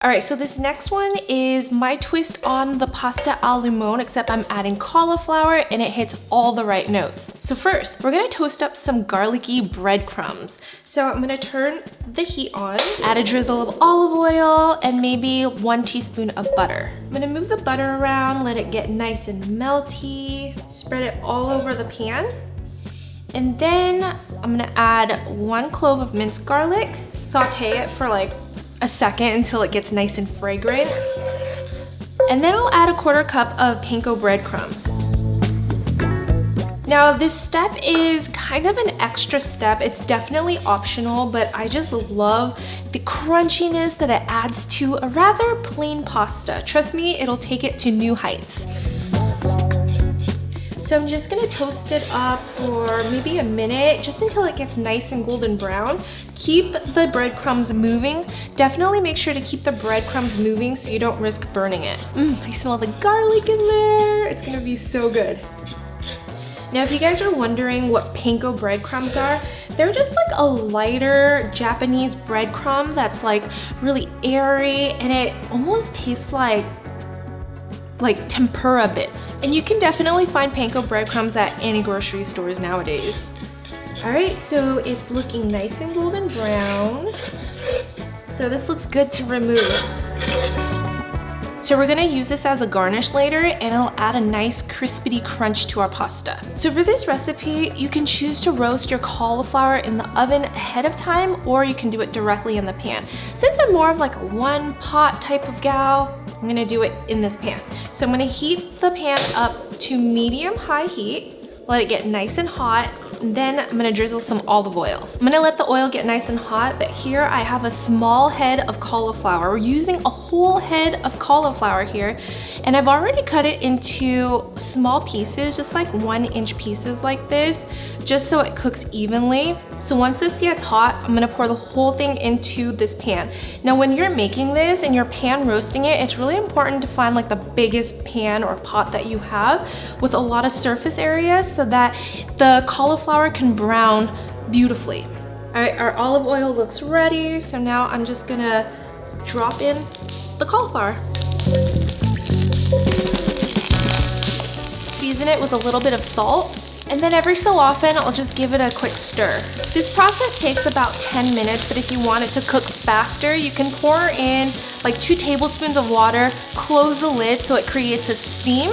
All right, so this next one is my twist on the pasta al limone, except I'm adding cauliflower and it hits all the right notes. So first, we're gonna toast up some garlicky breadcrumbs. So I'm gonna turn the heat on, add a drizzle of olive oil, and maybe 1 teaspoon of butter. I'm gonna move the butter around, let it get nice and melty, spread it all over the pan. And then I'm gonna add 1 clove of minced garlic, saute it for like a second until it gets nice and fragrant. And then I'll add a 1/4 cup of panko breadcrumbs. Now this step is kind of an extra step. It's definitely optional, but I just love the crunchiness that it adds to a rather plain pasta. Trust me, it'll take it to new heights. So I'm just gonna toast it up for maybe a minute, just until it gets nice and golden brown. Keep the breadcrumbs moving. Definitely make sure to keep the breadcrumbs moving so you don't risk burning it. I smell the garlic in there. It's gonna be so good. Now, if you guys are wondering what panko breadcrumbs are, they're just like a lighter Japanese breadcrumb that's like really airy, and it almost tastes like tempura bits. And you can definitely find panko breadcrumbs at any grocery stores nowadays. All right, so it's looking nice and golden brown. So this looks good to remove. So we're gonna use this as a garnish later, and it'll add a nice crispity crunch to our pasta. So for this recipe, you can choose to roast your cauliflower in the oven ahead of time, or you can do it directly in the pan. Since I'm more of like a one pot type of gal, I'm gonna do it in this pan. So I'm gonna heat the pan up to medium-high heat, let it get nice and hot, and then I'm gonna drizzle some olive oil. I'm gonna let the oil get nice and hot, but here I have a small head of cauliflower. We're using a whole head of cauliflower here, and I've already cut it into small pieces, just like 1-inch pieces like this, just so it cooks evenly. So once this gets hot, I'm gonna pour the whole thing into this pan. Now when you're making this and you're pan roasting it, it's really important to find like the biggest pan or pot that you have with a lot of surface area so that the cauliflower can brown beautifully. All right, our olive oil looks ready, so now I'm just gonna drop in the cauliflower. Season it with a little bit of salt, and then every so often I'll just give it a quick stir. This process takes about 10 minutes, but if you want it to cook faster, you can pour in like 2 tablespoons of water, close the lid so it creates a steam,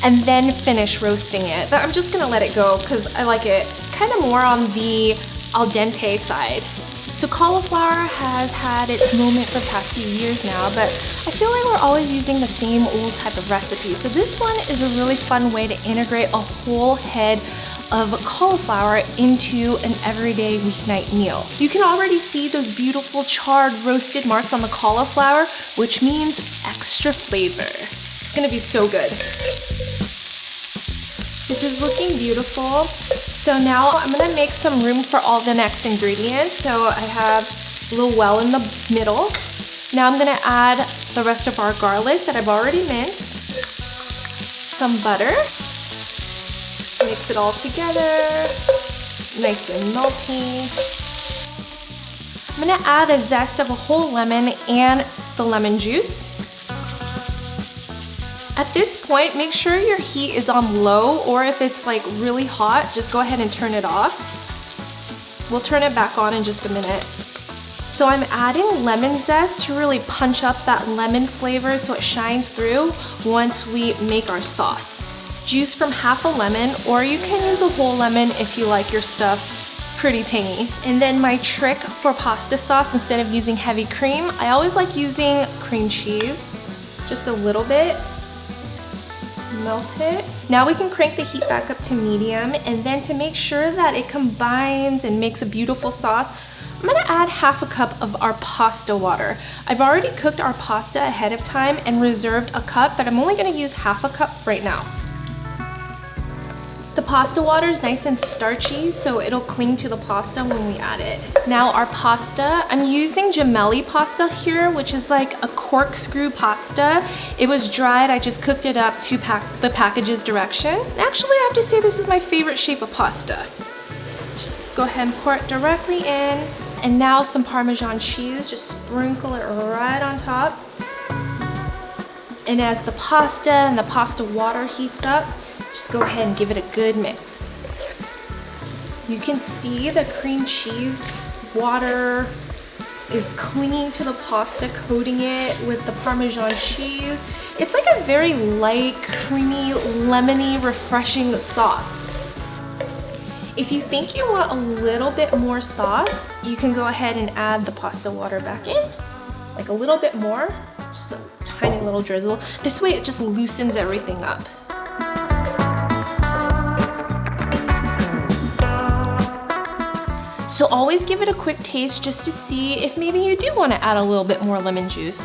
and then finish roasting it. But I'm just gonna let it go because I like it kind of more on the al dente side. So cauliflower has had its moment for the past few years now, but I feel like we're always using the same old type of recipe. So this one is a really fun way to integrate a whole head of cauliflower into an everyday weeknight meal. You can already see those beautiful charred roasted marks on the cauliflower, which means extra flavor. It's gonna be so good. This is looking beautiful. So now I'm gonna make some room for all the next ingredients. So I have a little well in the middle. Now I'm gonna add the rest of our garlic that I've already minced, some butter, mix it all together, nice and melty. I'm gonna add a zest of a whole lemon and the lemon juice. At this point, make sure your heat is on low, or if it's like really hot, just go ahead and turn it off. We'll turn it back on in just a minute. So I'm adding lemon zest to really punch up that lemon flavor so it shines through once we make our sauce. Juice from half a lemon, or you can use a whole lemon if you like your stuff pretty tangy. And then my trick for pasta sauce, instead of using heavy cream, I always like using cream cheese, just a little bit. Melt it. Now we can crank the heat back up to medium, and then to make sure that it combines and makes a beautiful sauce, I'm gonna add half a cup of our pasta water. I've already cooked our pasta ahead of time and reserved a cup, but I'm only gonna use half a cup right now. The pasta water is nice and starchy, so it'll cling to the pasta when we add it. Now our pasta, I'm using gemelli pasta here, which is like a corkscrew pasta. It was dried, I just cooked it up to the package's direction. Actually, I have to say this is my favorite shape of pasta. Just go ahead and pour it directly in. And now some Parmesan cheese, just sprinkle it right on top. And as the pasta and the pasta water heats up, just go ahead and give it a good mix. You can see the cream cheese water is clinging to the pasta, coating it with the Parmesan cheese. It's like a very light, creamy, lemony, refreshing sauce. If you think you want a little bit more sauce, you can go ahead and add the pasta water back in, like a little bit more, just a tiny little drizzle. This way it just loosens everything up. So always give it a quick taste just to see if maybe you do want to add a little bit more lemon juice.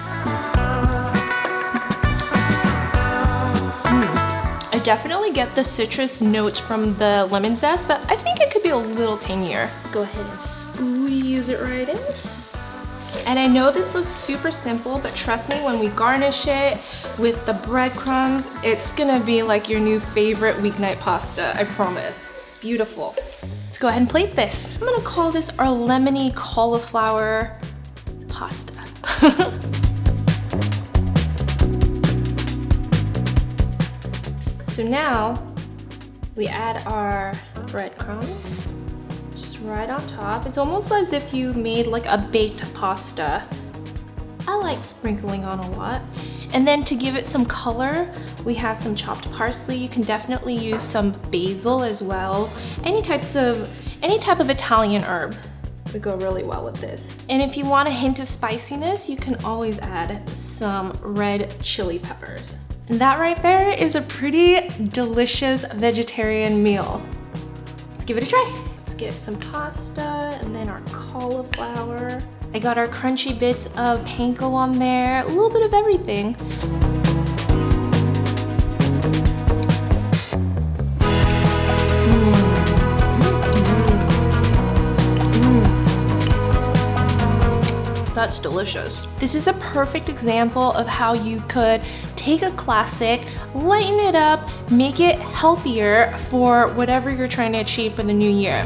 I definitely get the citrus notes from the lemon zest, but I think it could be a little tangier. Go ahead and squeeze it right in. And I know this looks super simple, but trust me, when we garnish it with the breadcrumbs, it's gonna be like your new favorite weeknight pasta, I promise. Beautiful. Let's go ahead and plate this. I'm gonna call this our Lemony cauliflower pasta. So now we add our breadcrumbs just right on top. It's almost as if you made like a baked pasta. I like sprinkling on a lot. And then to give it some color, we have some chopped parsley. You can definitely use some basil as well. Any type of Italian herb would go really well with this. And if you want a hint of spiciness, you can always add some red chili peppers. And that right there is a pretty delicious vegetarian meal. Let's give it a try. Let's get some pasta and then our cauliflower. I got our crunchy bits of panko on there, a little bit of everything. That's delicious. This is a perfect example of how you could take a classic, lighten it up, make it healthier for whatever you're trying to achieve for the new year.